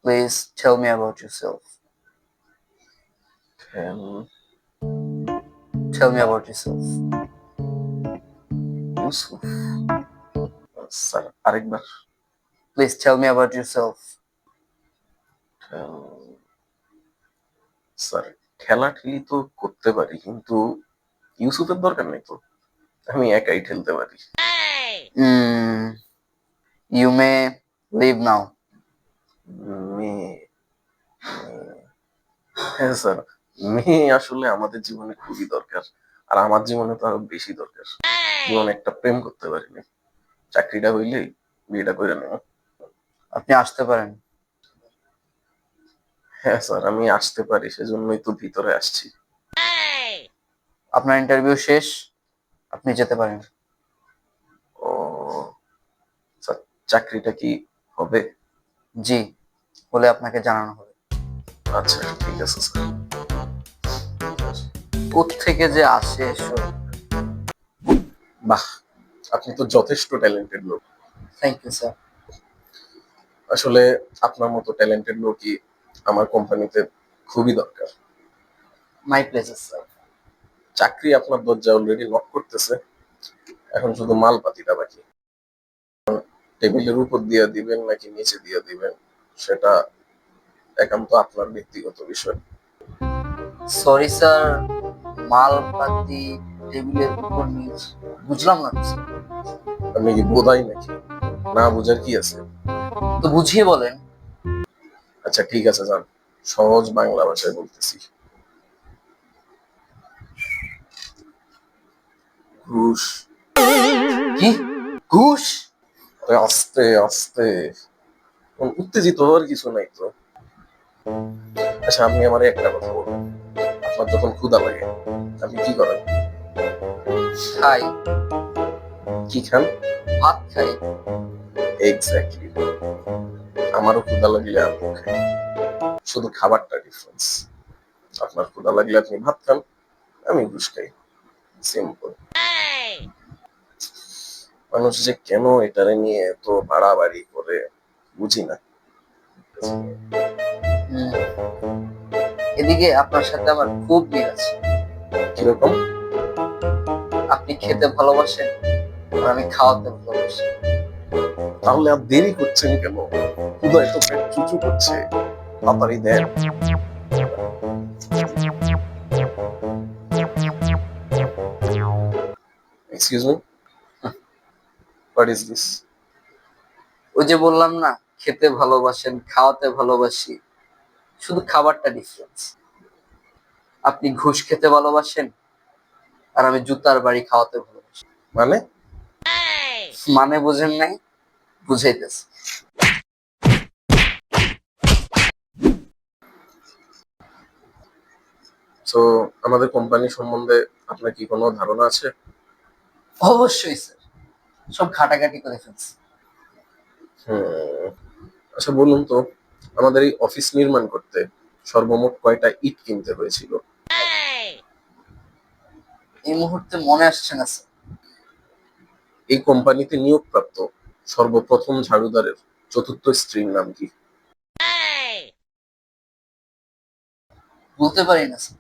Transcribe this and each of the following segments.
Please tell me about yourself. Tell Tell me about yourself. Yusuf. Sir আরেকবার Please tell me about yourself. tell sir ঠেলাঠেলি তো করতে পারি কিন্তু ইউসুফের দরকার নেই তো, আমি একাই ঠেলতে পারি। You may leave now. মেয়ে, হ্যাঁ স্যার, মেয়ে আসলে আমাদের জীবনে খুবই দরকার, আর আমার জীবনে তো আরো বেশি দরকার। জীবনে একটা প্রেম করতে পারিনি, চাকরিটা হইলেই বিয়েটা করে নেব। আপনি আসতে পারেন। হ্যাঁ স্যার, আমি আসতে পারি, সেজন্যই তো ভিতরে আসছি। আপনার ইন্টারভিউ শেষ, আপনি যেতে পারেন। ও স্যার, চাকরিটা কি হবে? জি, বলে আপনাকে জানানো হবে। আচ্ছা ঠিক আছে স্যার। কোত্থেকে যে আসে এসব। বাহ, আপনি তো যথেষ্ট ট্যালেন্টেড লোক। Thank you sir. আসলে আপনার মতো ট্যালেন্টেড লোকই আমার কোম্পানিতে খুবই দরকার। My pleasure sir. চাকরি আপনার দরজা অলরেডি নক করতেছে, এখন শুধু মালপাতিটা বাকি। টেবিলের উপর দিয়ে দিবেন নাকি নিচে দিয়ে দিবেন সেটা একান্ত আপনার ব্যক্তিগত বিষয়। সরি স্যার, মালপাতি টেবিলের উপর নিচ বুঝলাম না স্যার। আপনি কি বোধাই নাকি? না বুঝার কি আছে? তো বুঝিয়ে বলেন। আচ্ছা ঠিক আছে যান, সহজ বাংলা ভাষায় বলতেছি। ঘুষ। কি? ঘুষ? আরে আস্তে আস্তে, উত্তেজিত হওয়ার কিছু নাই তো। আচ্ছা আপনি আমার একটা কথা বলুন, আপনার যখন ক্ষুধা লাগে আপনি কি করেন? খাই। কি খান? ভাত খাই। এক্স্যাক্টলি, আমারও ক্ষুধা লাগলে আমি খাই, শুধু খাবারটা ডিফারেন্স। আপনার ক্ষুধা লাগলে আপনি ভাত খান, আমি ঘুষ খাই, সিম্পল। মানুষ যে কেন এটারে নিয়ে এত বাড়াবাড়ি করে বুঝি না। এদিকে আপনার সাথে আমার খুব মিল আছে। কিরকম? আপনি খেতে ভালোবাসেন আর আমি খাওয়াতে ভালোবাসি। তাহলে আর দেরি করছেন কেন? ক্ষুধায় তো পেট চুচু করছে, তাড়াতাড়ি দেন। Excuse me, what is this? ওই যে বললাম না, খেতে ভালোবাসেন, খাওয়াতে ভালোবাসি, শুধু খাবারটা ডিফারেন্স। আপনি ঘুষ খেতে ভালোবাসেন আর আমি জুতার বাড়ি খাওয়াতে ভালোবাসি। মানে? মানে বোঝেন নাই? বুঝাইতেছি। তো আমাদের কোম্পানি সম্বন্ধে আপনার কি কোনো ধারণা আছে? অবশ্যই স্যার, সব ঘাটাঘাটি করে ফেলছি। হুম, আচ্ছা বলুন তো, আমাদের এই অফিস নির্মাণ করতে সর্বমোট কয়টা ইট কিনতে হয়েছিল? এই মুহূর্তে মনে আসছে না স্যার। এই কোম্পানিতে নিয়োগপ্রাপ্ত সর্বপ্রথম ঝাড়ুদারের চতুর্থ স্ত্রীর নাম কি? বলতে পারি না স্যার।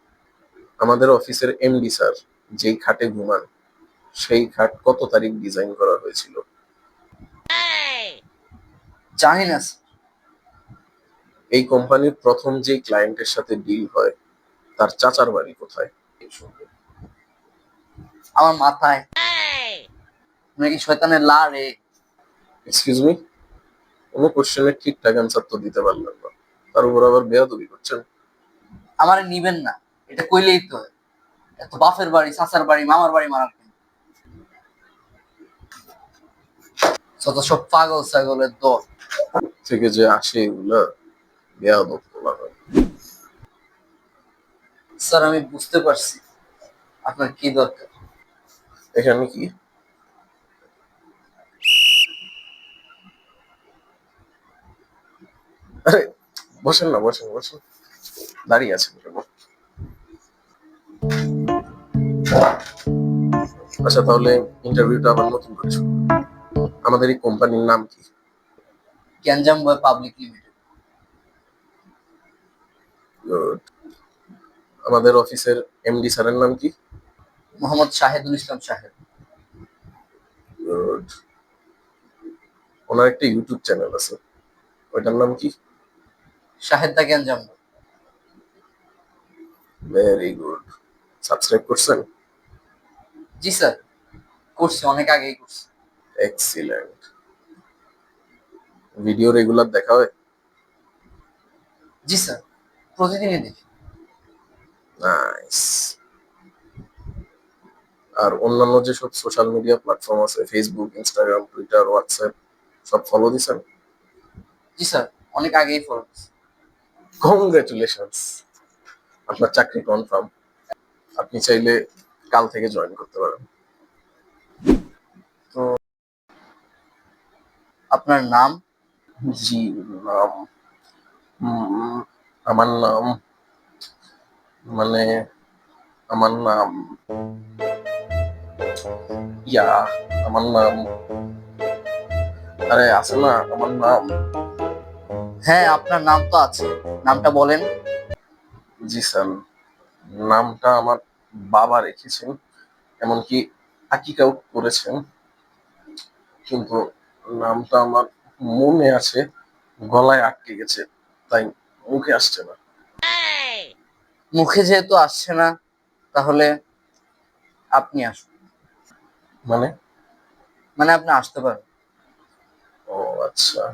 আমাদের অফিসের এমডি স্যার যেই খাটে ঘুমান সেই খাট কত তারিখ ডিজাইন করা হয়েছিল? জানি না স্যার। এই কোম্পানির প্রথম যেই ক্লায়েন্টের সাথে ডিল হয় তার চাচার বাড়ি কোথায়? আমার মাথায় নাকি শয়তানের লা রে। এক্সকিউজ মি, কোনো কোশ্চেনের ঠিকঠাক অ্যান্সার তো দিতে পারলেন না, তার উপর আবার বেয়াদবি করছেন। আমারে নিবেন না, এটা কইলেই তো হয়। এত বাপের বাড়ি, চাচার বাড়ি, মামার বাড়ি মারার কেন? যত সব পাগল ছাগলের দল। থেকে যে আসে এগুলা বেয়াদব বলা হয়। স্যার আমি বুঝতে পারছি আপনার কি দরকার। এখানে কি? আরে বসেন না, বসেন বসেন, দাঁড়িয়ে আছেন কেন? আচ্ছা তাহলে ইন্টারভিউটা আবার নতুন করে শুরু। আমাদের এই কোম্পানির নাম কি? গ্যাঞ্জাম বয় পাবলিক লিমিটেড। গুড। আমাদের অফিসের এমডি স্যারের নাম কি? মোহাম্মদ শাহেদুল ইসলাম শাহেদ। গুড। ওনার একটা ইউটিউব চ্যানেল আছে, ওইটার নাম কি? শাহেদ দা জ্ঞানজাম। Very good. সাবস্ক্রাইব করছেন? জি স্যার, করছি, অনেক আগেই করছি। এক্সিলেন্ট। ভিডিও রেগুলার দেখা হয়? জি স্যার, প্রতিদিনই দেখি। নাইস। আর অন্যান্য যেসব সোশ্যাল মিডিয়া প্ল্যাটফর্ম আছে, ফেসবুক, ইনস্টাগ্রাম, টুইটার, হোয়াটসঅ্যাপ, সব ফলো দিছেন? জি স্যার, অনেক আগেই ফলো করছি। কংগ্রেচুলেশনস, আপনার চাকরি কনফার্ম। আপনি চাইলে কাল থেকে জয়েন করতে পারেন। তো আপনার নাম? জি, নাম, উম, আমার নাম, মানে আমার নাম, ইয়া, আমার নাম, আরে আছে না আমার নাম। হ্যাঁ, আপনার নাম তো আছে, নামটা বলেন। জি স্যার, নামটা আমার বাবা রেখেছেন, এমনকি আকিকাও করেছেন, কিন্তু নামটা আমার মনে আছে, গলায় আটকে গেছে, তাই মুখে আসছে না। মুখে যেহেতু আসছে না, তাহলে আপনি আসুন। মানে? মানে আপনি আসতে পারেন। ও আচ্ছা।